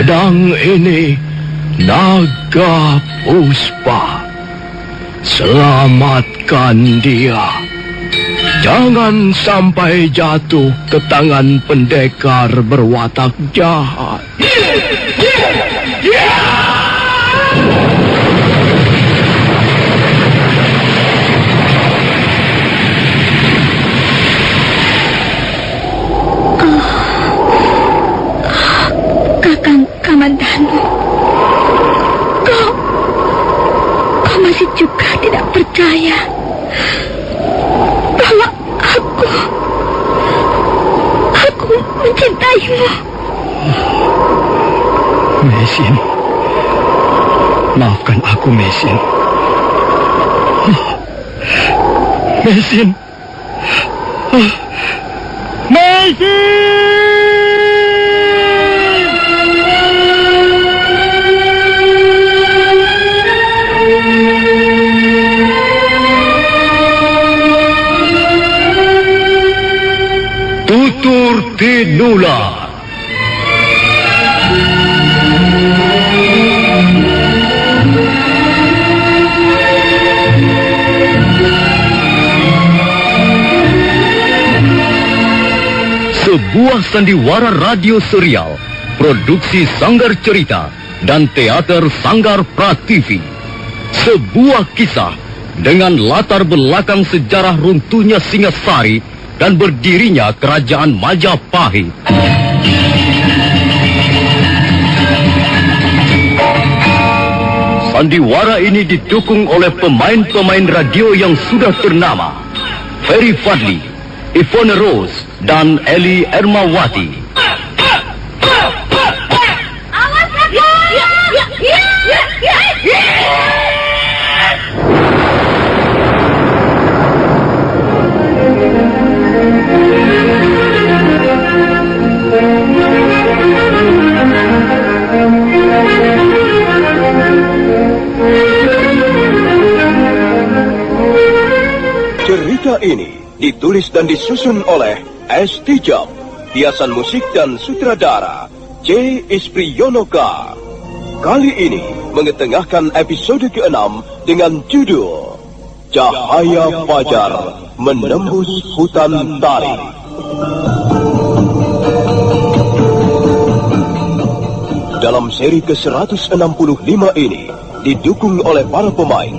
Pedang ini naga puspa. Selamatkan dia. Jangan sampai jatuh ke tangan pendekar berwatak jahat. Kakang Kamandanu, kau masih juga tidak percaya bahwa aku mencintaimu. Mesin, maafkan aku, Mesin. Mesin. Mesin! Tutur Tinula. Sebuah sandiwara radio serial, produksi Sanggar Cerita dan Teater Sanggar Prativi. Sebuah kisah dengan latar belakang sejarah runtuhnya Singasari dan berdirinya Kerajaan Majapahit. Sandiwara ini didukung oleh pemain-pemain radio yang sudah ternama, Ferry Fadli, Ivone Rose, dan Eli Ermawati. Awas, Cerita ini ditulis dan disusun oleh S. Tijab, hiasan musik dan sutradara C. Ispriyonoka. Kali ini mengetengahkan episode ke-6 dengan judul Cahaya Fajar Menembus Hutan Tarik. Dalam seri ke-165 ini didukung oleh para pemain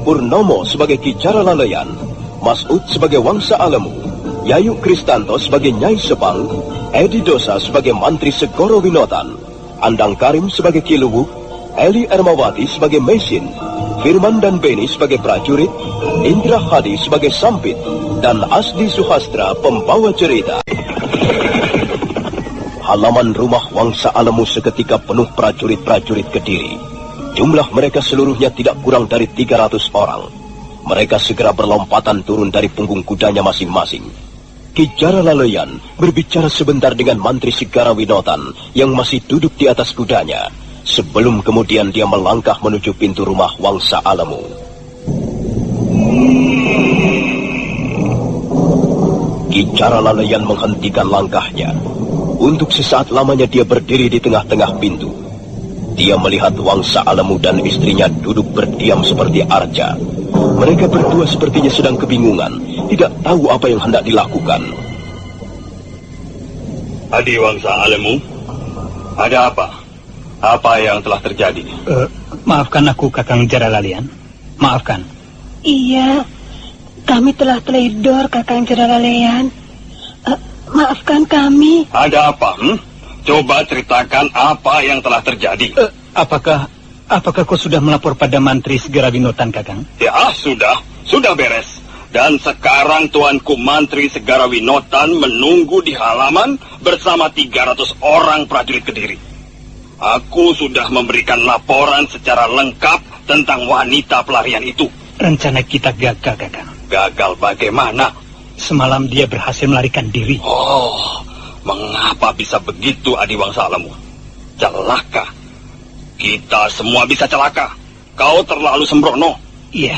Purnomo sebagai Kicara Laleyan, Mas'ud sebagai Wangsa Alemu, Yayu Kristanto sebagai Nyai Sepang, Edi Dosa sebagai Mantri Segoro Winotan, Andang Karim sebagai Kiluwuk, Eli Ermawati sebagai Mesin, Firman dan Beni sebagai prajurit, Indra Hadi sebagai Sampit, dan Asdi Suhastra pembawa cerita. Halaman rumah Wangsa Alemu seketika penuh prajurit-prajurit Kediri. Jumlah mereka seluruhnya tidak kurang dari 300 orang. Mereka segera berlompatan turun dari punggung kudanya masing-masing. Kijara Laleyan berbicara sebentar dengan Mantri Segara Winotan yang masih duduk di atas kudanya, sebelum kemudian dia melangkah menuju pintu rumah Wangsa Alemu. Kijara Laleyan menghentikan langkahnya. Untuk sesaat lamanya dia berdiri di tengah-tengah pintu. Dia melihat Wangsa Alemu dan istrinya duduk berdiam seperti arca. Mereka berdua sepertinya sedang kebingungan, tidak tahu apa yang hendak dilakukan. Adi Wangsa Alemu, ada apa? Apa yang telah terjadi? Maafkan aku, Kakang Jara Laleyan. Maafkan. Iya, kami telah teledor, Kakang Jara Laleyan. Maafkan kami. Ada apa? Coba ceritakan apa yang telah terjadi. Apakah kau sudah melapor pada Mantri Segara Winotan, Kakang? Ya, sudah beres. Dan sekarang Tuanku Mantri Segara Winotan menunggu di halaman bersama 300 orang prajurit Kediri. Aku sudah memberikan laporan secara lengkap tentang wanita pelarian itu. Rencana kita gagal, Kakang. Gagal bagaimana? Semalam dia berhasil melarikan diri. Oh, mengapa bisa begitu, Adi Wangsa Alemu? Celaka. Kita semua bisa celaka. Kau terlalu sembrono. Iya,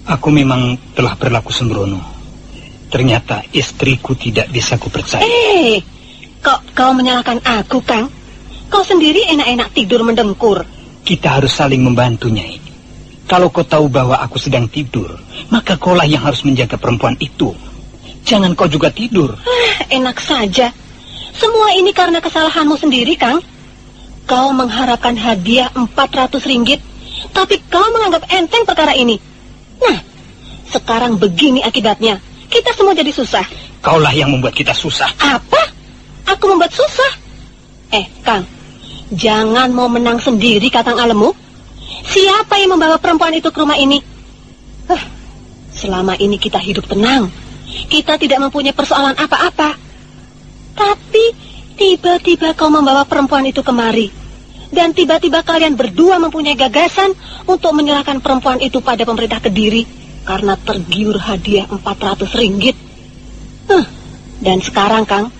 aku memang telah berlaku sembrono. Ternyata istriku tidak bisa kupercaya. Kok kau menyalahkan aku, Kang? Kau sendiri enak-enak tidur mendengkur. Kita harus saling membantu, Nyai. Kalau kau tahu bahwa aku sedang tidur, maka kaulah yang harus menjaga perempuan itu. Jangan kau juga tidur. Enak saja. Semua ini karena kesalahanmu sendiri, Kang. Kau mengharapkan hadiah 400 ringgit, tapi kau menganggap enteng perkara ini. Nah, sekarang begini akibatnya. Kita semua jadi susah. Kaulah yang membuat kita susah. Apa? Aku membuat susah? Kang, jangan mau menang sendiri, Kakang Alemu. Siapa yang membawa perempuan itu ke rumah ini? Selama ini kita hidup tenang. Kita tidak mempunyai persoalan apa-apa. Tapi tiba-tiba kau membawa perempuan itu kemari. Dan tiba-tiba kalian berdua mempunyai gagasan untuk menyerahkan perempuan itu pada pemerintah Kediri karena tergiur hadiah 400 ringgit. Dan sekarang, Kang,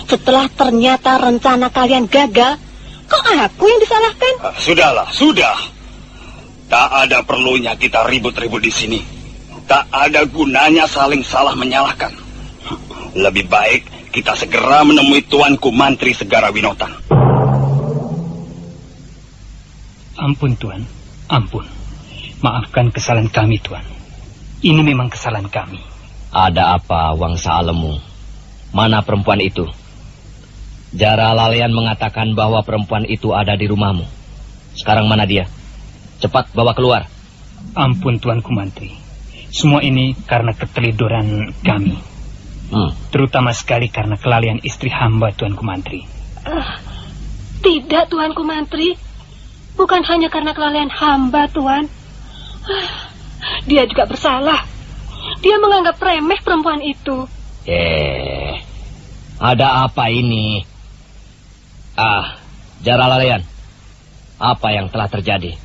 setelah ternyata rencana kalian gagal, kok aku yang disalahkan? Sudahlah, sudah. Tak ada perlunya kita ribut-ribut di sini. Tak ada gunanya saling salah menyalahkan. Lebih baik kita segera menemui Tuanku Mantri Segara Winotan. Ampun, Tuan. Ampun. Maafkan kesalahan kami, Tuan. Ini memang kesalahan kami. Ada apa, Wangsa Alemu? Mana perempuan itu? Jara Lalean mengatakan bahwa perempuan itu ada di rumahmu. Sekarang mana dia? Cepat bawa keluar. Ampun, Tuanku Mantri. Semua ini karena ketelidoran kami. Terutama sekali karena kelalaian istri hamba, Tuanku Mantri. Tidak, Tuanku Mantri. Bukan hanya karena kelalaian hamba, Tuan. Dia juga bersalah. Dia menganggap remeh perempuan itu. Ada apa ini? Jara Lalean, apa yang telah terjadi?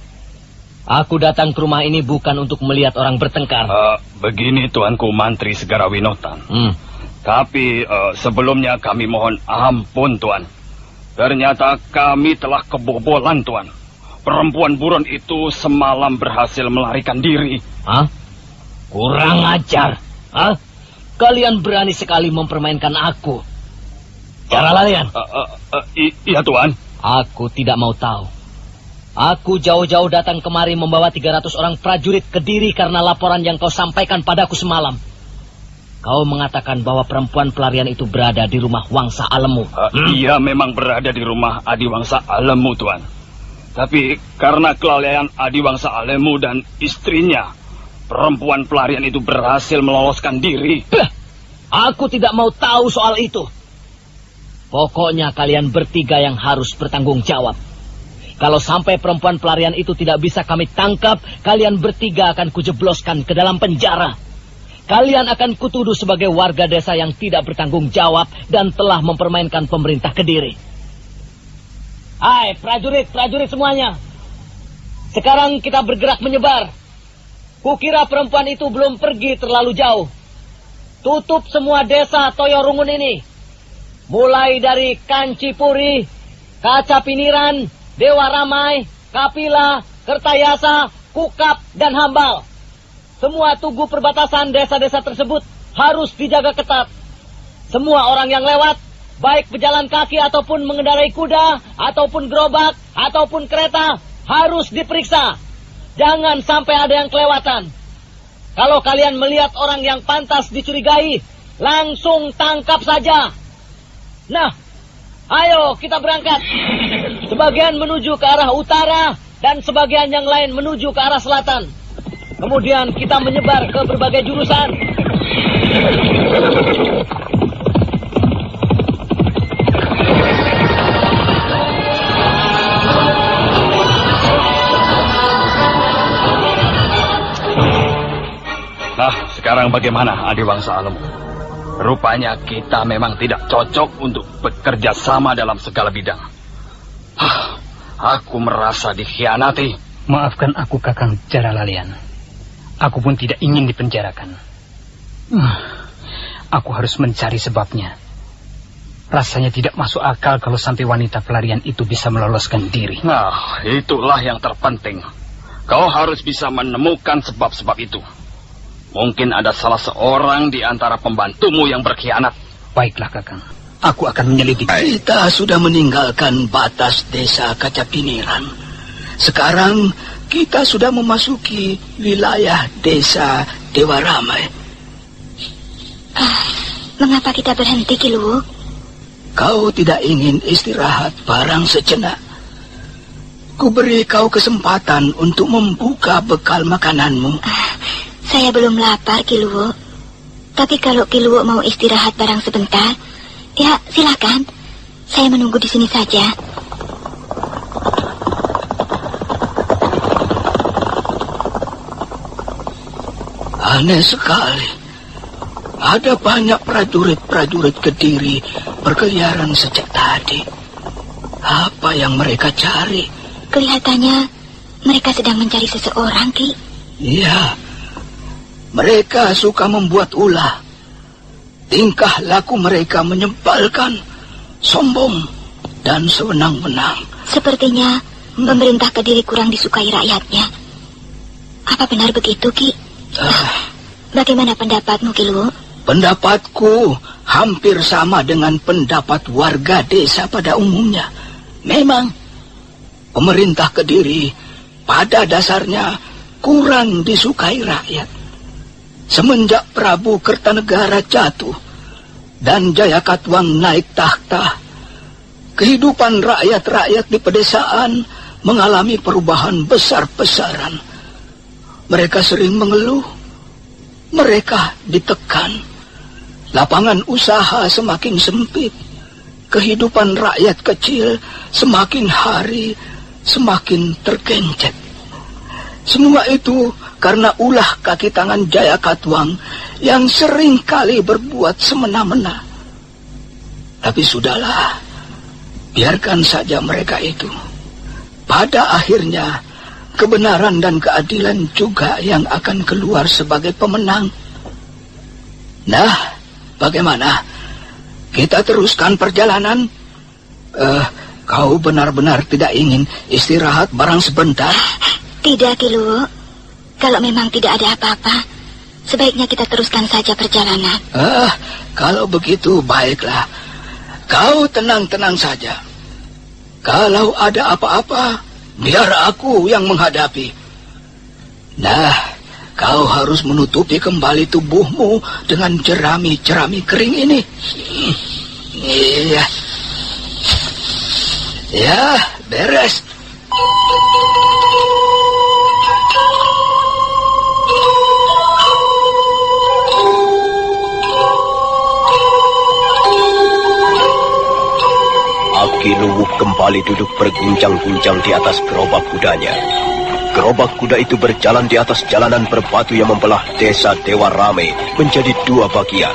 Aku datang ke rumah ini bukan untuk melihat orang bertengkar. Begini, Tuanku Mantri Segara Winotan. Tapi sebelumnya kami mohon ampun, Tuan. Ternyata kami telah kebobolan, Tuan. Perempuan buron itu semalam berhasil melarikan diri. Kurang ajar. Kalian berani sekali mempermainkan aku. Jara Lalean. Iya, Tuan. Aku tidak mau tahu. Aku jauh-jauh datang kemari membawa 300 orang prajurit Kediri karena laporan yang kau sampaikan padaku semalam. Kau mengatakan bahwa perempuan pelarian itu berada di rumah Wangsa Alemu. Ia memang berada di rumah Adi Wangsa Alemu, Tuan. Tapi karena kelalaian Adi Wangsa Alemu dan istrinya, perempuan pelarian itu berhasil meloloskan diri. Aku tidak mau tahu soal itu. Pokoknya kalian bertiga yang harus bertanggung jawab. Kalau sampai perempuan pelarian itu tidak bisa kami tangkap, kalian bertiga akan kujebloskan ke dalam penjara. Kalian akan kutuduh sebagai warga desa yang tidak bertanggung jawab dan telah mempermainkan pemerintah Kediri. Hai, prajurit semuanya. Sekarang kita bergerak menyebar. Kukira perempuan itu belum pergi terlalu jauh. Tutup semua desa Toyorungun ini. Mulai dari Kancipuri, Kacapiniran, Dewa Ramai, Kapila, Kertayasa, Kukap, dan Hambal. Semua tugu perbatasan desa-desa tersebut harus dijaga ketat. Semua orang yang lewat, baik pejalan kaki ataupun mengendarai kuda, ataupun gerobak, ataupun kereta, harus diperiksa. Jangan sampai ada yang kelewatan. Kalau kalian melihat orang yang pantas dicurigai, langsung tangkap saja. Nah, ayo kita berangkat. Sebagian menuju ke arah utara dan sebagian yang lain menuju ke arah selatan. Kemudian kita menyebar ke berbagai jurusan. Nah, sekarang bagaimana Adi Wangsa Alemu? Rupanya kita memang tidak cocok untuk bekerja sama dalam segala bidang. Aku merasa dikhianati. Maafkan aku, Kakang Jara Lalean. Aku pun tidak ingin dipenjarakan. Aku harus mencari sebabnya. Rasanya tidak masuk akal kalau sampai wanita pelarian itu bisa meloloskan diri. Nah, itulah yang terpenting. Kau harus bisa menemukan sebab-sebab itu. Mungkin ada salah seorang di antara pembantumu yang berkhianat. Baiklah, Kakang. aku akan menyelidiki. Kita sudah meninggalkan batas desa Kacapiniran. Sekarang kita sudah memasuki wilayah desa Dewa Ramai. Mengapa kita berhenti, Ki Luwuk? Kau tidak ingin istirahat barang sejenak? Kuberi kau kesempatan untuk membuka bekal makananmu. Saya belum lapar, Ki Luwuk. Tapi kalau Ki Luwuk mau istirahat barang sebentar, ya silakan. Saya menunggu di sini saja. Aneh sekali. Ada banyak prajurit-prajurit Kediri berkeliaran sejak tadi. Apa yang mereka cari? Kelihatannya mereka sedang mencari seseorang, Ki. Iya. Mereka suka membuat ulah. Tingkah laku mereka menyebalkan, sombong, dan sewenang-wenang. Sepertinya pemerintah Kediri kurang disukai rakyatnya. Apa benar begitu, Ki? Bagaimana pendapatmu, Ki Luwuk? Pendapatku hampir sama dengan pendapat warga desa pada umumnya. Memang pemerintah Kediri pada dasarnya kurang disukai rakyat. Semenjak Prabu Kertanegara jatuh dan Jayakatwang naik tahta, kehidupan rakyat-rakyat di pedesaan mengalami perubahan besar-besaran. Mereka sering mengeluh, mereka ditekan. Lapangan usaha semakin sempit, kehidupan rakyat kecil semakin hari semakin tergencet. Semua itu karena ulah kaki tangan Jayakatwang yang sering kali berbuat semena-mena. Tapi sudahlah, biarkan saja mereka itu. Pada akhirnya, kebenaran dan keadilan juga yang akan keluar sebagai pemenang. Nah, bagaimana? Kita teruskan perjalanan? Kau benar-benar tidak ingin istirahat barang sebentar? Tidak, Ki Luwuk. Kalau memang tidak ada apa-apa, sebaiknya kita teruskan saja perjalanan. Kalau begitu baiklah. Kau tenang-tenang saja. Kalau ada apa-apa, biar aku yang menghadapi. Nah, kau harus menutupi kembali tubuhmu dengan jerami-jerami kering ini. Iya. Ya, beres. Ki Luwuk kembali duduk berguncang-guncang di atas gerobak kudanya. Gerobak kuda itu berjalan di atas jalanan berbatu yang membelah desa Dewa Ramai menjadi dua bagian.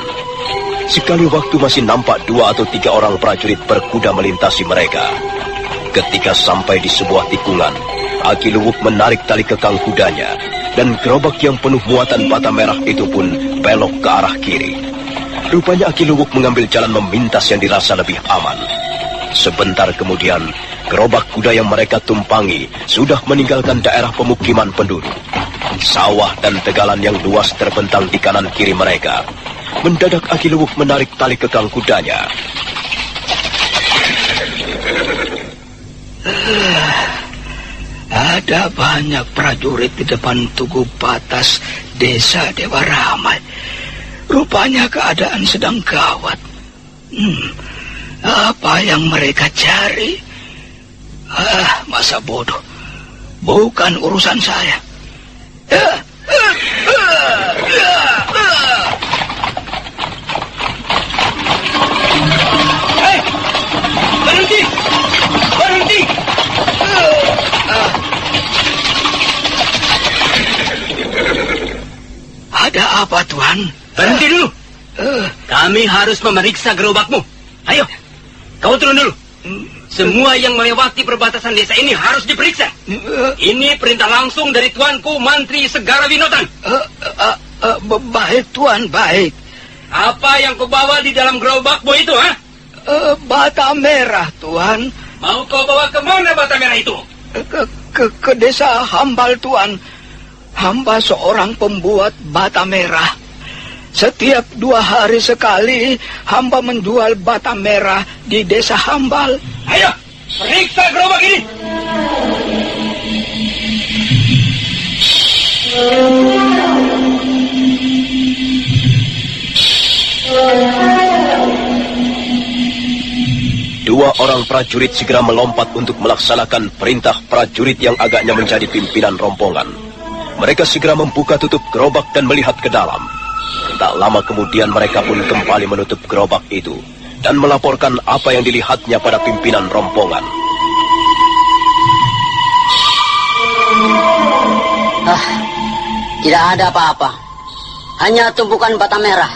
Sekali waktu masih nampak 2 atau 3 orang prajurit berkuda melintasi mereka. Ketika sampai di sebuah tikungan, Aki Luwuk menarik tali kekang kudanya, dan gerobak yang penuh muatan bata merah itu pun belok ke arah kiri. Rupanya Aki Luwuk mengambil jalan memintas yang dirasa lebih aman. Sebentar kemudian, gerobak kuda yang mereka tumpangi sudah meninggalkan daerah pemukiman penduduk. Sawah dan tegalan yang luas terbentang di kanan kiri mereka. Mendadak Aki Luwuk menarik tali kekang kudanya. Ada banyak prajurit di depan tugu batas desa Dewa Ramai. Rupanya keadaan sedang gawat. Apa yang mereka cari? Masa bodoh. Bukan urusan saya. Hei! Berhenti! Berhenti! Ada apa, Tuan? Berhenti dulu. Kami harus memeriksa gerobakmu. Ayo, kau turun dulu. Semua yang melewati perbatasan desa ini harus diperiksa. Ini perintah langsung dari Tuanku Mantri Segara Winotan. Baik, Tuan, baik. Apa yang kau bawa di dalam gerobakmu itu, ha? Bata merah, Tuan. Mau kau bawa kemana bata merah itu? Ke desa Hambal, Tuan. Hamba seorang pembuat bata merah. Setiap 2 hari sekali hamba menjual bata merah di desa Hambal. Ayo, periksa gerobak ini. Dua orang prajurit segera melompat untuk melaksanakan perintah prajurit yang agaknya menjadi pimpinan rombongan. Mereka segera membuka tutup gerobak dan melihat ke dalam. Tak lama kemudian mereka pun kembali menutup gerobak itu dan melaporkan apa yang dilihatnya pada pimpinan rombongan. Tidak ada apa-apa. Hanya tumpukan bata merah.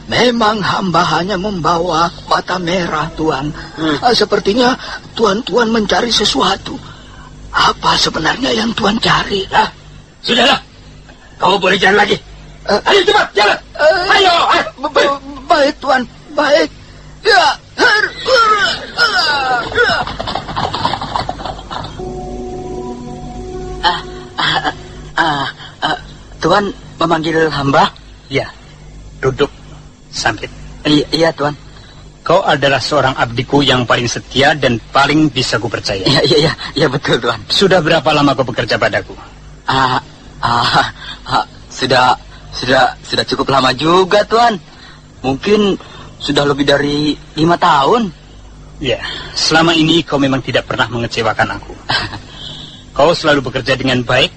Memang hamba hanya membawa bata merah, Tuan. Sepertinya Tuan mencari sesuatu. Apa sebenarnya yang Tuan cari? Sudahlah, kau boleh jalan lagi. Ayo cepat, jalan. Ayo. Baik, Tuan, baik. Ya. Tuan memanggil hamba? Ya, duduk, Sampit. Iya, Tuan. Kau adalah seorang abdiku yang paling setia dan paling bisa kupercaya. Iya, betul, Tuan. Sudah berapa lama kau bekerja padaku? Sudah cukup lama juga, Tuan. Mungkin sudah lebih dari 5 tahun. Ya, selama ini kau memang tidak pernah mengecewakan aku. Kau selalu bekerja dengan baik.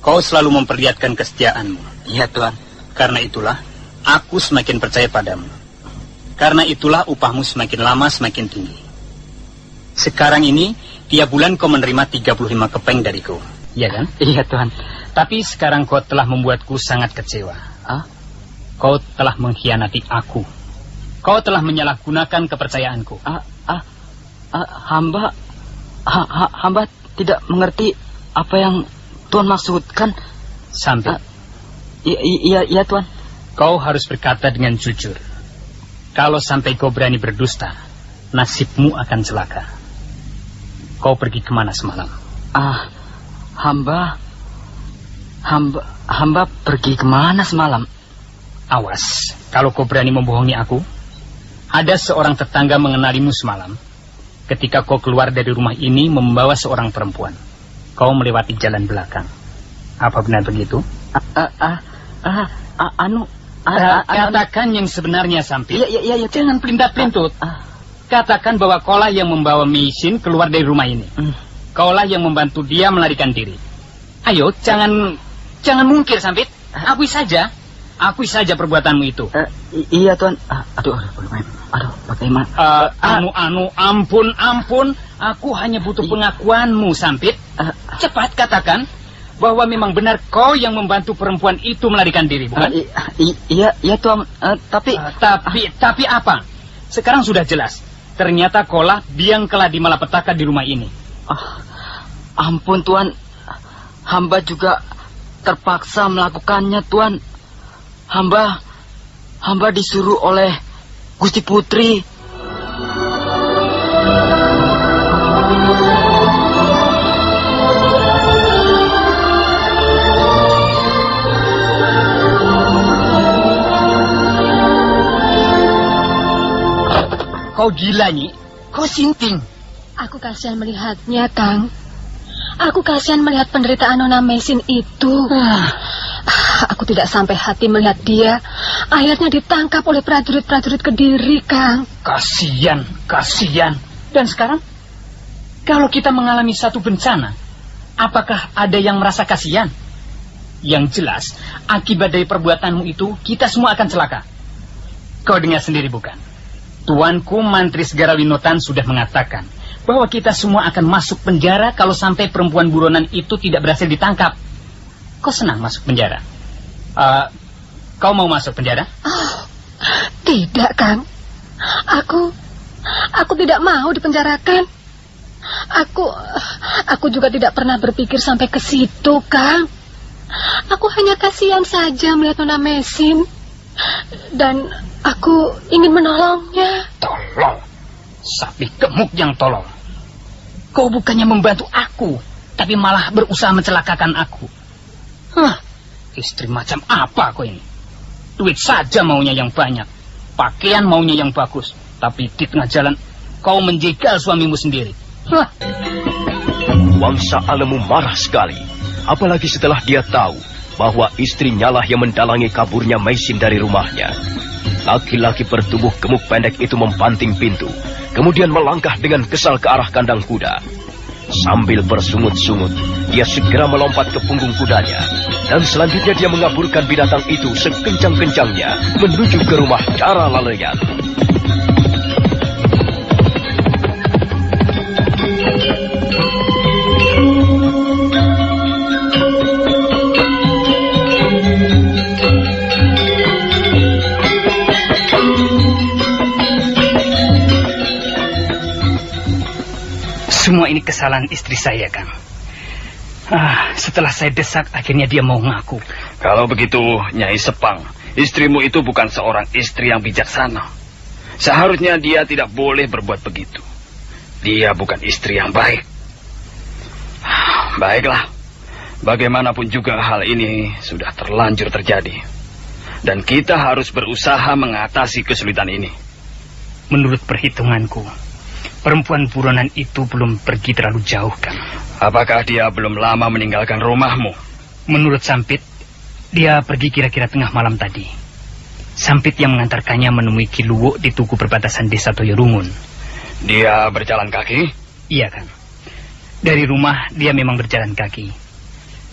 Kau selalu memperlihatkan kesetiaanmu. Iya, Tuan. Karena itulah, aku semakin percaya padamu. Karena itulah upahmu semakin lama semakin tinggi. Sekarang ini, tiap bulan kau menerima 35 kepeng dariku. Iya kan? Iya, Tuan. Tapi sekarang kau telah membuatku sangat kecewa. Kau telah mengkhianati aku. Kau telah menyalahgunakan kepercayaanku. Hamba tidak mengerti apa yang Tuan maksudkan. Sampai. Iya, Tuan. Kau harus berkata dengan jujur. Kalau sampai kau berani berdusta, nasibmu akan celaka. Kau pergi kemana semalam? Hamba pergi kemana semalam? Awas, kalau kau berani membohongi aku. Ada seorang tetangga mengenalimu semalam. Ketika kau keluar dari rumah ini membawa seorang perempuan. Kau melewati jalan belakang. Apa benar begitu? Katakan yang sebenarnya, Sampit. Iya. Jangan pelintat-pelintut. Katakan bahwa kaulah yang membawa Misin keluar dari rumah ini. Kaulah yang membantu dia melarikan diri. Ayo, jangan mungkir, Sampit. Akui saja perbuatanmu itu. Iya, Tuan. Aduh, bagaimana? Ampun. Aku hanya butuh pengakuanmu, Sampit. Cepat katakan bahwa memang benar kau yang membantu perempuan itu melarikan diri, bukan? Iya, Tuan. Tapi apa? Sekarang sudah jelas. Ternyata kaulah biang keladi malapetaka di rumah ini. Ampun, Tuan. Hamba juga terpaksa melakukannya, Tuan. Hamba disuruh oleh Gusti Putri. Kau gila, Nyi. Kau sinting. Aku kasihan melihatnya, Kang. Aku kasihan melihat penderitaan Nona Mesin itu. Aku tidak sampai hati melihat dia akhirnya ditangkap oleh prajurit-prajurit Kediri, Kang. Kasihan. Dan sekarang, kalau kita mengalami satu bencana, apakah ada yang merasa kasihan? Yang jelas, akibat dari perbuatanmu itu, kita semua akan celaka. Kau dengar sendiri, bukan? Tuanku Mantri Segarawinotan sudah mengatakan bahwa kita semua akan masuk penjara kalau sampai perempuan buronan itu tidak berhasil ditangkap. Kau senang masuk penjara? Kau mau masuk penjara? Tidak, Kang. Aku tidak mau dipenjarakan. Aku juga tidak pernah berpikir sampai ke situ, Kang. Aku hanya kasihan saja melihat Nona Mesin. Dan aku ingin menolongnya. Tolong? Sapi gemuk yang tolong. Kau bukannya membantu aku, tapi malah berusaha mencelakakan aku. Istri macam apa kau ini? Duit saja maunya yang banyak, pakaian maunya yang bagus, tapi di tengah jalan kau menjegal suamimu sendiri. Wangsa Alemu marah sekali, apalagi setelah dia tahu bahwa istrinya lah yang mendalangi kaburnya Maisin dari rumahnya. Laki-laki bertubuh gemuk pendek itu membanting pintu, kemudian melangkah dengan kesal ke arah kandang kuda. Sambil bersungut-sungut, dia segera melompat ke punggung kudanya, dan selanjutnya dia mengaburkan binatang itu sekencang-kencangnya menuju ke rumah Cara Laleyan. Semua ini kesalahan istri saya, Kang. Setelah saya desak, akhirnya dia mau ngaku. Kalau begitu, Nyai Sepang, istrimu itu bukan seorang istri yang bijaksana. Seharusnya dia tidak boleh berbuat begitu. Dia bukan istri yang baik. Baiklah, bagaimanapun juga hal ini sudah terlanjur terjadi. Dan kita harus berusaha mengatasi kesulitan ini. Menurut perhitunganku, perempuan buronan itu belum pergi terlalu jauh, Kang. Apakah dia belum lama meninggalkan rumahmu? Menurut Sampit, dia pergi kira-kira tengah malam tadi. Sampit yang mengantarkannya menemui Ki Luwo di tugu perbatasan desa Toyorungun. Dia berjalan kaki? Iya, Kang. Dari rumah dia memang berjalan kaki.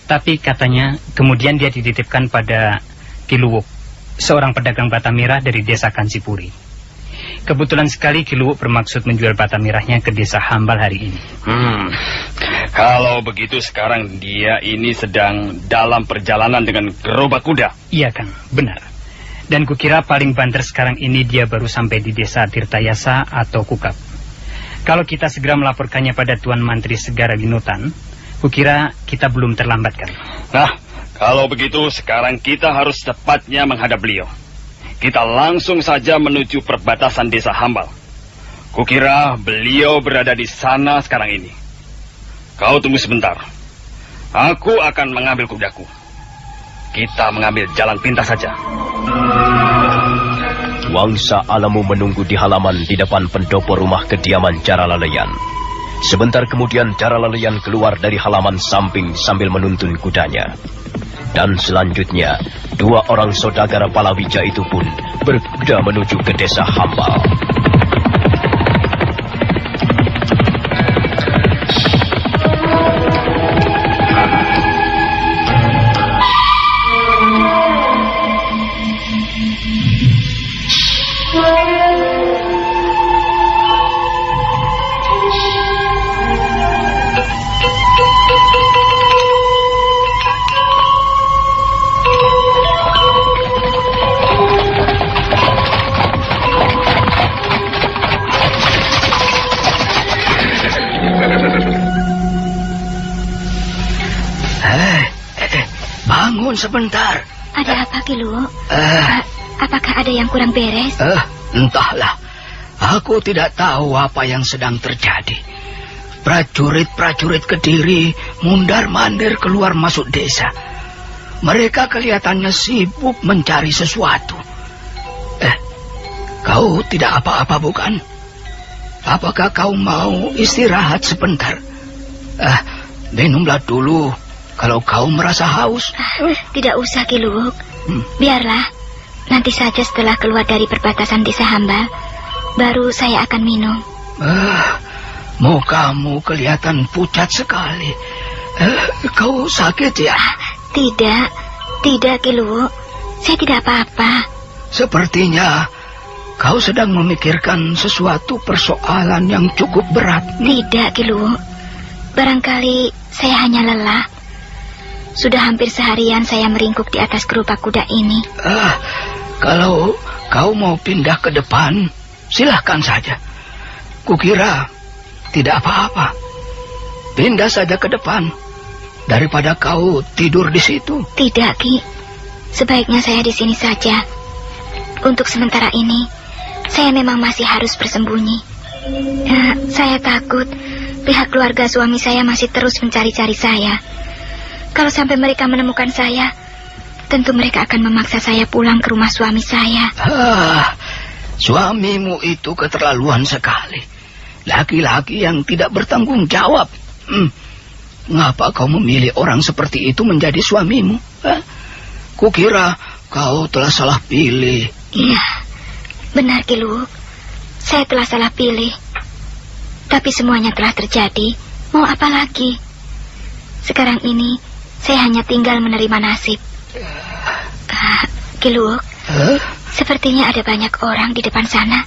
Tapi katanya kemudian dia dititipkan pada Ki Luwo, seorang pedagang bata merah dari desa Kansipuri. Kebetulan sekali Ki Luwo bermaksud menjual bata merahnya ke desa Hambal hari ini. Kalau begitu sekarang dia ini sedang dalam perjalanan dengan gerobak kuda. Iya, Kang, benar. Dan kukira paling banter sekarang ini dia baru sampai di desa Tirtayasa atau Kukap. Kalau kita segera melaporkannya pada Tuan Mantri Segara Winotan, kukira kita belum terlambat, Kang. Nah, kalau begitu sekarang kita harus cepatnya menghadap beliau. Kita langsung saja menuju perbatasan desa Hambal. Kukira beliau berada di sana sekarang ini. Kau tunggu sebentar. Aku akan mengambil kudaku. Kita mengambil jalan pintas saja. Wangsa Alemu menunggu di halaman di depan pendopo rumah kediaman Cara Laleyan. Sebentar kemudian Cara Laleyan keluar dari halaman samping sambil menuntun kudanya. Dan selanjutnya, dua orang saudagar Palawija itu pun berkuda menuju ke desa Hambal. Bangun sebentar. Ada apa, Ki Luwo? Apakah ada yang kurang beres? Entahlah. Aku tidak tahu apa yang sedang terjadi. Prajurit-prajurit Kediri mundar-mandir keluar masuk desa. Mereka kelihatannya sibuk mencari sesuatu. Kau tidak apa-apa bukan? Apakah kau mau istirahat sebentar? Minumlah dulu kalau kau merasa haus. Tidak usah, Ki Luwo. Biarlah. Nanti saja setelah keluar dari perbatasan desa Hambal, baru saya akan minum. Mukamu kelihatan pucat sekali. Kau sakit ya? Tidak, Ki Luwo. Saya tidak apa-apa. Sepertinya kau sedang memikirkan sesuatu persoalan yang cukup berat. Tidak, Ki Luwo. Barangkali saya hanya lelah. Sudah hampir seharian saya meringkuk di atas gerobak kuda ini. Kalau kau mau pindah ke depan, silahkan saja. Kukira tidak apa-apa. Pindah saja ke depan, daripada kau tidur di situ. Tidak, Ki. Sebaiknya saya di sini saja. Untuk sementara ini, saya memang masih harus bersembunyi. Saya takut pihak keluarga suami saya masih terus mencari-cari saya. Kalau sampai mereka menemukan saya, tentu mereka akan memaksa saya pulang ke rumah suami saya. Suamimu itu keterlaluan sekali. Laki-laki yang tidak bertanggung jawab. Ngapa kau memilih orang seperti itu menjadi suamimu? Kukira kau telah salah pilih. Iya, benar Ki Luwuk. Saya telah salah pilih. Tapi semuanya telah terjadi. Mau apa lagi? Sekarang ini saya hanya tinggal menerima nasib. Ki Luwuk, sepertinya ada banyak orang di depan sana.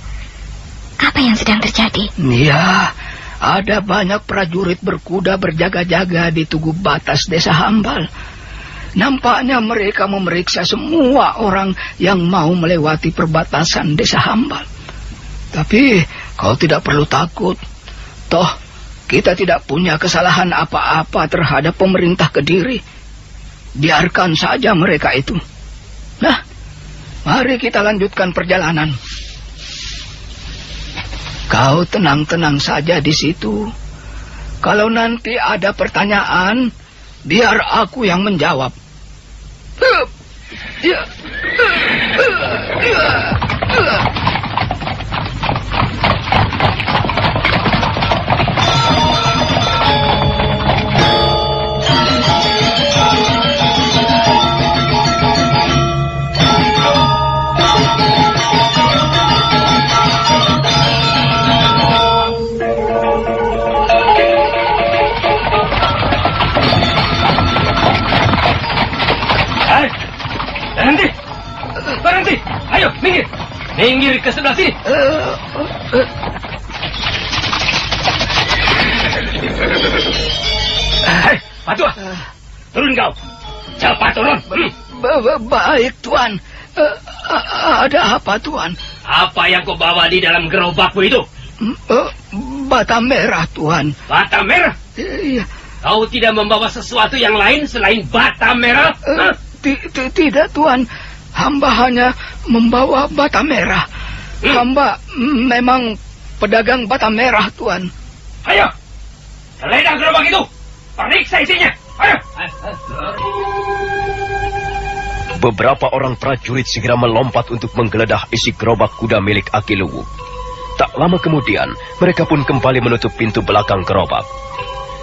Apa yang sedang terjadi? Iya, ada banyak prajurit berkuda berjaga-jaga di tugu batas desa Hambal. Nampaknya mereka memeriksa semua orang yang mau melewati perbatasan desa Hambal. Tapi kau tidak perlu takut. Toh, kita tidak punya kesalahan apa-apa terhadap pemerintah Kediri. Biarkan saja mereka itu. Nah, mari kita lanjutkan perjalanan. Kau tenang-tenang saja di situ. Kalau nanti ada pertanyaan, biar aku yang menjawab. Berhenti! Ayo, minggir! Minggir ke sebelah sini! Hei, Patua! Turun kau! Cepat turun! Baik, Tuan. Ada apa, Tuan? Apa yang kau bawa di dalam gerobakmu itu? Bata merah, Tuan. Bata merah? Iya. Kau tidak membawa sesuatu yang lain selain bata merah? Tidak, Tuan. Hamba hanya membawa bata merah. Hamba memang pedagang bata merah, Tuan. Ayo, geledah gerobak itu. Periksa isinya. Ayo. Beberapa orang prajurit segera melompat untuk menggeledah isi gerobak kuda milik Aki Luwuk. Tak lama kemudian, mereka pun kembali menutup pintu belakang gerobak.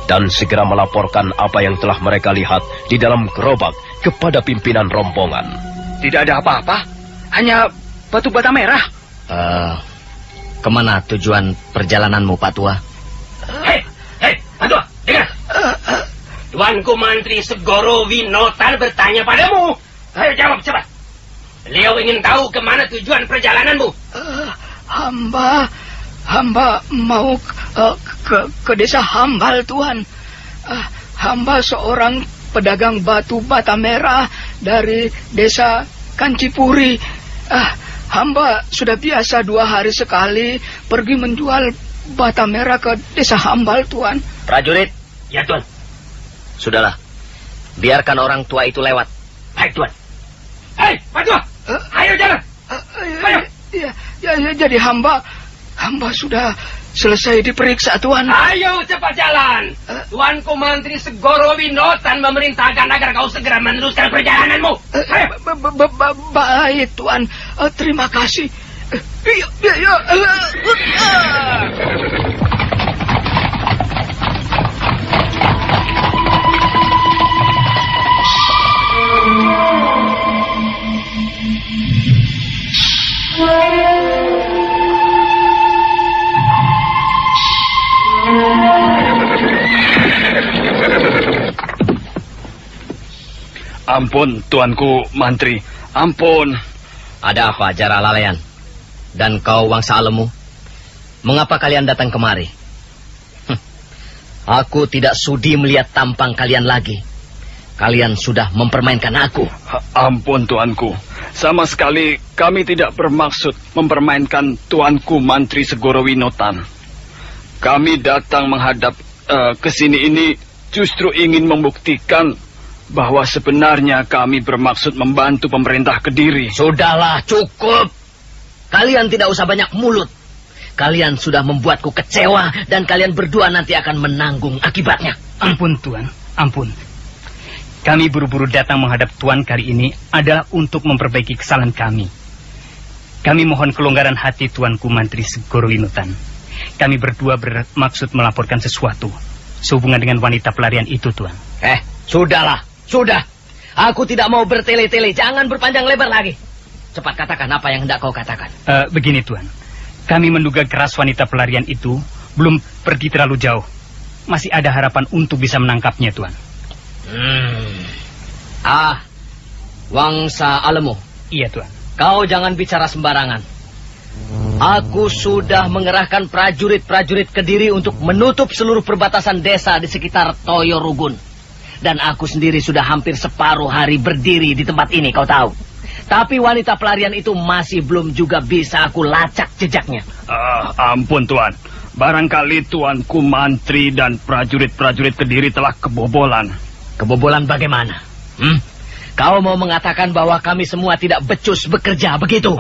Dan segera melaporkan apa yang telah mereka lihat di dalam gerobak kepada pimpinan rombongan. Tidak ada apa-apa, hanya batu bata merah. Kemana tujuan perjalananmu, Pak Tua? Hei, Pak Tua, dengar. Tuanku Mantri Segoro Winotan bertanya padamu. Ayo jawab cepat. Beliau ingin tahu kemana tujuan perjalananmu. Hamba mau ke desa Hambal, Tuan. Hamba seorang pedagang batu bata merah dari desa Kancipuri. Hamba sudah biasa 2 hari sekali pergi menjual bata merah ke desa Hambal, Tuan. Prajurit. Ya, Tuan. Sudahlah. Biarkan orang tua itu lewat. Baik, Tuan. Hei, Pak Tua. Ayo jalan. Ayo. Ya, jadi hamba sudah selesai diperiksa, Tuan. Ayo cepat jalan. Tuanku Mantri Segoro Winotan memerintahkan agar kau segera meneruskan perjalananmu. Ayo. Baik, Tuan. Terima kasih. Ampun, Tuanku Mantri. Ampun. Ada apa, Jara Lalean? Dan kau, Wangsa Alemu? Mengapa kalian datang kemari? Aku tidak sudi melihat tampang kalian lagi. Kalian sudah mempermainkan aku. Ampun, Tuanku. Sama sekali kami tidak bermaksud mempermainkan Tuanku Mantri Segoro Winotan. Kami datang menghadap ke sini ini justru ingin membuktikan bahwa sebenarnya kami bermaksud membantu pemerintah Kediri. Sudahlah, cukup. Kalian tidak usah banyak mulut. Kalian sudah membuatku kecewa dan kalian berdua nanti akan menanggung akibatnya. Ampun, Tuan. Ampun. Kami buru-buru datang menghadap Tuan kali ini adalah untuk memperbaiki kesalahan kami. Kami mohon kelonggaran hati Tuanku Mantri Segoro Winotan. Kami berdua bermaksud melaporkan sesuatu sehubungan dengan wanita pelarian itu, Tuan. Sudahlah, sudah. Aku tidak mau bertele-tele, jangan berpanjang lebar lagi. Cepat katakan apa yang hendak kau katakan. Begini, Tuan. Kami menduga keras wanita pelarian itu belum pergi terlalu jauh. Masih ada harapan untuk bisa menangkapnya, Tuan. Wangsa Alemu. Iya, Tuan. Kau jangan bicara sembarangan. Aku sudah mengerahkan prajurit-prajurit Kediri untuk menutup seluruh perbatasan desa di sekitar Toyo Rugun. Dan aku sendiri sudah hampir separuh hari berdiri di tempat ini, kau tahu. Tapi wanita pelarian itu masih belum juga bisa aku lacak jejaknya. Ampun, Tuan. Barangkali Tuanku Mantri dan prajurit-prajurit Kediri telah kebobolan. Kebobolan bagaimana? Kau mau mengatakan bahwa kami semua tidak becus bekerja, begitu?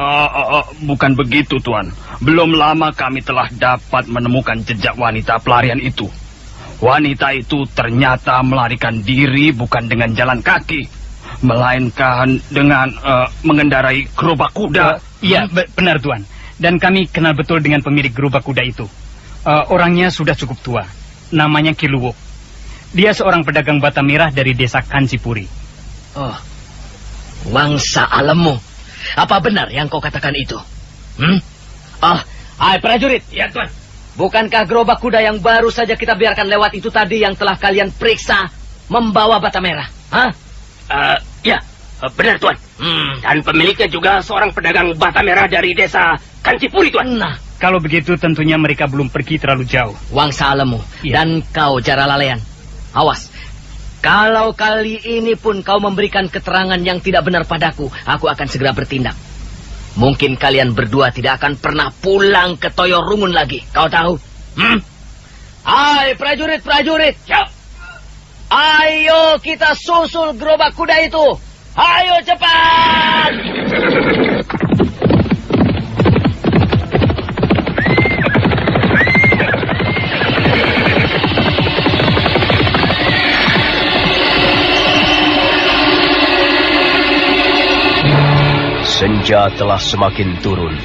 Bukan begitu, Tuan. Belum lama kami telah dapat menemukan jejak wanita pelarian itu. Wanita itu ternyata melarikan diri bukan dengan jalan kaki, melainkan dengan mengendarai gerobak kuda. Iya, benar, Tuan. Dan kami kenal betul dengan pemilik gerobak kuda itu. Orangnya sudah cukup tua. Namanya Ki Luwuk. Dia seorang pedagang bata merah dari desa Kancipuri. Wangsa Alemu. Apa benar yang kau katakan itu? Hai prajurit. Ya, Tuan. Bukankah gerobak kuda yang baru saja kita biarkan lewat itu tadi yang telah kalian periksa membawa bata merah? Ya, benar, Tuan. Dan pemiliknya juga seorang pedagang bata merah dari desa Kancipuri, Tuan. Nah, kalau begitu tentunya mereka belum pergi terlalu jauh. Wangsa Alemu. Ya. Dan kau Jara Lalean. Awas. Kalau kali ini pun kau memberikan keterangan yang tidak benar padaku, aku akan segera bertindak. Mungkin kalian berdua tidak akan pernah pulang ke Toyo Rungun lagi. Kau tahu? Hai prajurit-prajurit. Ayo kita susul gerobak kuda itu. Ayo cepat. Senja telah semakin turun,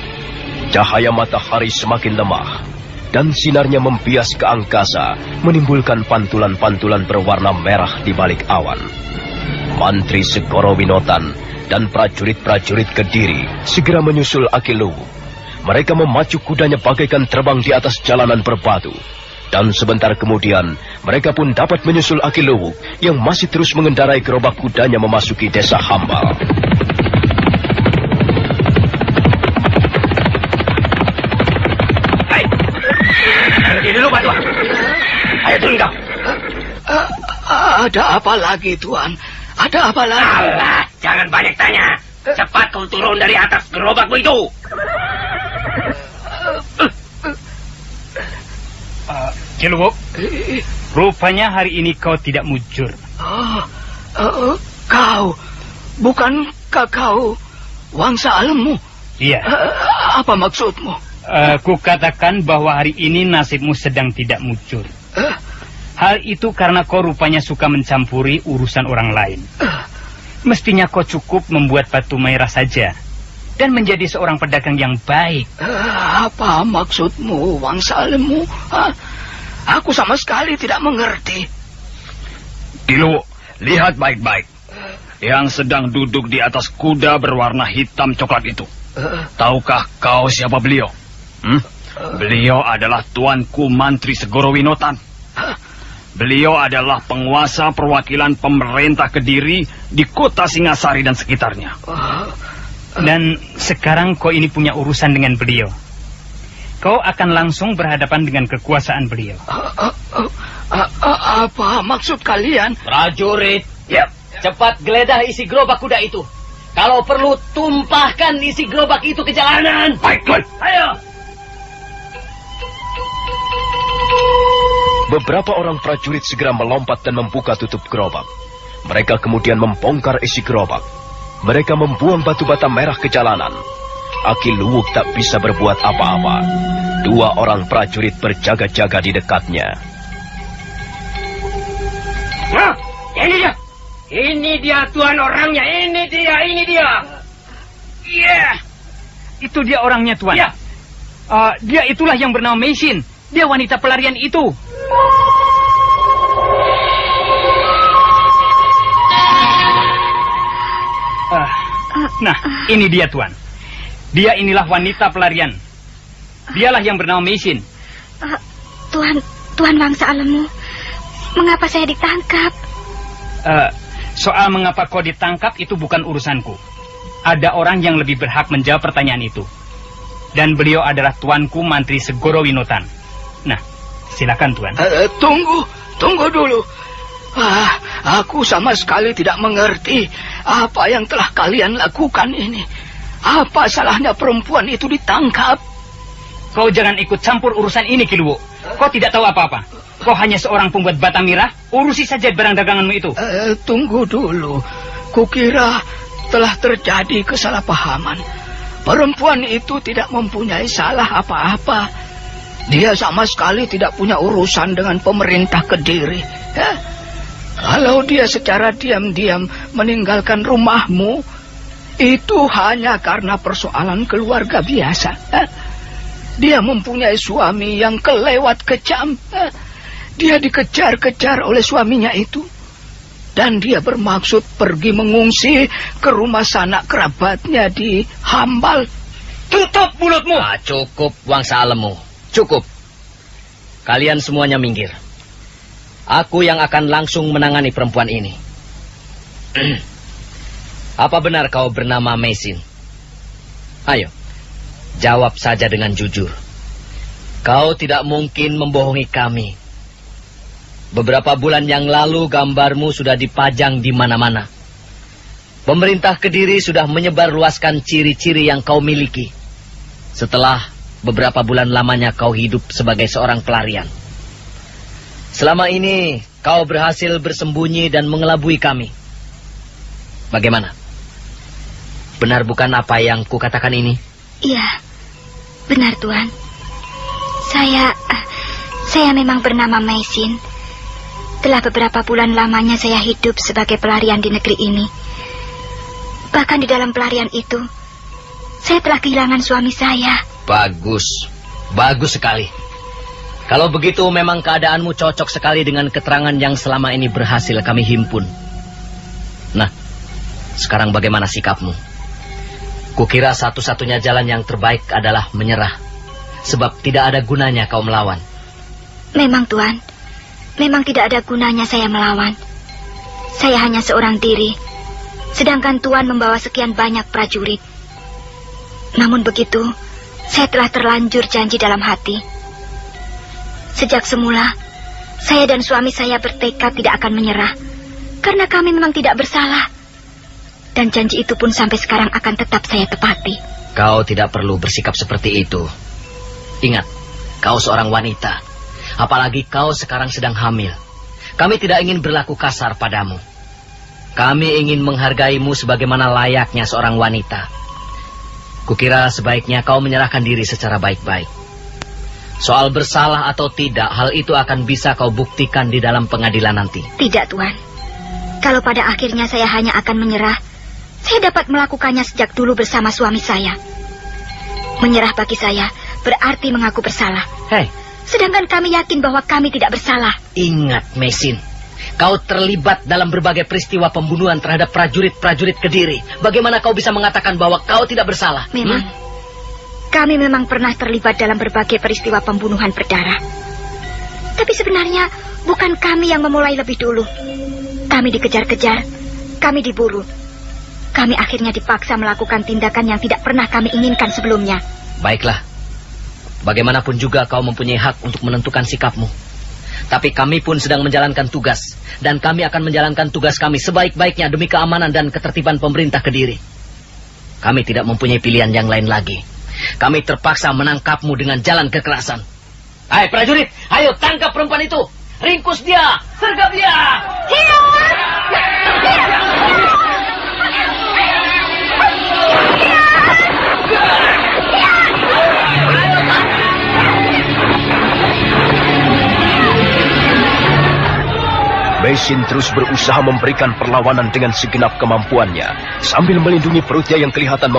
cahaya matahari semakin lemah, dan sinarnya membias ke angkasa, menimbulkan pantulan-pantulan berwarna merah di balik awan. Mantri Segoro Winotan dan prajurit-prajurit Kediri segera menyusul Aki Luwuk. Mereka memacu kudanya bagaikan terbang di atas jalanan berbatu. Dan sebentar kemudian, mereka pun dapat menyusul Aki Luwuk yang masih terus mengendarai gerobak kudanya memasuki desa Hambal. Dulu, Pak Tuan. Ayo turun kau. Ada apa lagi, Tuan? Ada apa lagi? Alah, jangan banyak tanya. Cepat kau turun dari atas gerobakmu itu. Ki Luwuk, rupanya hari ini kau tidak mujur. Kau, bukankah kau Wangsa Alemu? Iya. Apa maksudmu? Kukatakan bahwa hari ini nasibmu sedang tidak mujur. Hal itu karena kau rupanya suka mencampuri urusan orang lain. Mestinya kau cukup membuat batu merah saja dan menjadi seorang pedagang yang baik. Apa maksudmu, Wangsa Alemu? Aku sama sekali tidak mengerti. Dilo, lihat baik-baik. Yang sedang duduk di atas kuda berwarna hitam coklat itu. Tahukah kau siapa beliau? Beliau adalah Tuanku Mantri Segoro Winotan. Beliau adalah penguasa perwakilan pemerintah Kediri di kota Singasari dan sekitarnya. Dan sekarang kau ini punya urusan dengan beliau. Kau akan langsung berhadapan dengan kekuasaan beliau. Apa maksud kalian? Prajurit, cepat geledah isi gerobak kuda itu. Kalau perlu, tumpahkan isi gerobak itu ke jalanan. Baik, Tuan. Ayo. Beberapa orang prajurit segera melompat dan membuka tutup gerobak. Mereka kemudian membongkar isi gerobak. Mereka membuang batu bata merah ke jalanan. Aki Luwuk tak bisa berbuat apa-apa. 2 orang prajurit berjaga-jaga di dekatnya. Nah, ini dia. Ini dia Tuan orangnya, ini dia. Iya, itu dia orangnya Tuan. Ya. Dia itulah yang bernama Meisin. Dia wanita pelarian itu. Nah, ini dia Tuan. Dia inilah wanita pelarian. Dialah yang bernama Meisin. Tuan Wangsa Alemu, mengapa saya ditangkap? Soal mengapa kau ditangkap itu bukan urusanku. Ada orang yang lebih berhak menjawab pertanyaan itu. Dan beliau adalah Tuanku Mantri Segoro Winotan. Nah, silakan Tuan. Tunggu dulu. Aku sama sekali tidak mengerti apa yang telah kalian lakukan ini. Apa salahnya perempuan itu ditangkap? Kau jangan ikut campur urusan ini, Kiluwo. Kau tidak tahu apa-apa. Kau hanya seorang pembuat bata mirah. Urusi saja barang daganganmu itu. Tunggu dulu. Kukira telah terjadi kesalahpahaman. Perempuan itu tidak mempunyai salah apa-apa. Dia sama sekali tidak punya urusan dengan pemerintah Kediri. Kalau dia secara diam-diam meninggalkan rumahmu, itu hanya karena persoalan keluarga biasa. Dia mempunyai suami yang kelewat kejam. Dia dikejar-kejar oleh suaminya itu. Dan dia bermaksud pergi mengungsi ke rumah sanak kerabatnya di Hambal. Tutup mulutmu! Cukup, Wangsa Alemu. Cukup. Kalian semuanya minggir. Aku yang akan langsung menangani perempuan ini. Apa benar kau bernama Meisin? Ayo, jawab saja dengan jujur. Kau tidak mungkin membohongi kami. Beberapa bulan yang lalu gambarmu sudah dipajang di mana-mana. Pemerintah Kediri sudah menyebarluaskan ciri-ciri yang kau miliki. Setelah beberapa bulan lamanya kau hidup sebagai seorang pelarian. Selama ini kau berhasil bersembunyi dan mengelabui kami. Bagaimana? Benar bukan apa yang kukatakan ini? Iya, benar Tuan. Saya memang bernama Meisin. Telah beberapa bulan lamanya saya hidup sebagai pelarian di negeri ini. Bahkan di dalam pelarian itu, saya telah kehilangan suami saya. Bagus, bagus sekali. Kalau begitu memang keadaanmu cocok sekali dengan keterangan yang selama ini berhasil kami himpun. Nah, sekarang bagaimana sikapmu? Kukira satu-satunya jalan yang terbaik adalah menyerah. Sebab tidak ada gunanya kau melawan. Memang Tuan, memang tidak ada gunanya saya melawan. Saya hanya seorang diri, sedangkan Tuan membawa sekian banyak prajurit. Namun begitu, saya telah terlanjur janji dalam hati. Sejak semula, saya dan suami saya bertekad tidak akan menyerah, karena kami memang tidak bersalah. Dan janji itu pun sampai sekarang akan tetap saya tepati. Kau tidak perlu bersikap seperti itu. Ingat, kau seorang wanita. Apalagi kau sekarang sedang hamil. Kami tidak ingin berlaku kasar padamu. Kami ingin menghargaimu sebagaimana layaknya seorang wanita. Kukira sebaiknya kau menyerahkan diri secara baik-baik. Soal bersalah atau tidak, hal itu akan bisa kau buktikan di dalam pengadilan nanti. Tidak, Tuan. Kalau pada akhirnya saya hanya akan menyerah, saya dapat melakukannya sejak dulu bersama suami saya. Menyerah bagi saya berarti mengaku bersalah. Hei, sedangkan kami yakin bahwa kami tidak bersalah. Ingat, Meisin, kau terlibat dalam berbagai peristiwa pembunuhan terhadap prajurit-prajurit Kediri. Bagaimana kau bisa mengatakan bahwa kau tidak bersalah? Memang, kami memang pernah terlibat dalam berbagai peristiwa pembunuhan berdarah. Tapi sebenarnya bukan kami yang memulai lebih dulu. Kami dikejar-kejar, kami diburu. Kami akhirnya dipaksa melakukan tindakan yang tidak pernah kami inginkan sebelumnya. Baiklah. Bagaimanapun juga kau mempunyai hak untuk menentukan sikapmu. Tapi kami pun sedang menjalankan tugas. Dan kami akan menjalankan tugas kami sebaik-baiknya demi keamanan dan ketertiban pemerintah Kediri. Kami tidak mempunyai pilihan yang lain lagi. Kami terpaksa menangkapmu dengan jalan kekerasan. Hai prajurit, ayo tangkap perempuan itu. Ringkus dia, sergap dia. Mesin terus berusaha memberikan perlawanan dengan segenap kemampuannya, sambil melindungi perutnya yang kelihatan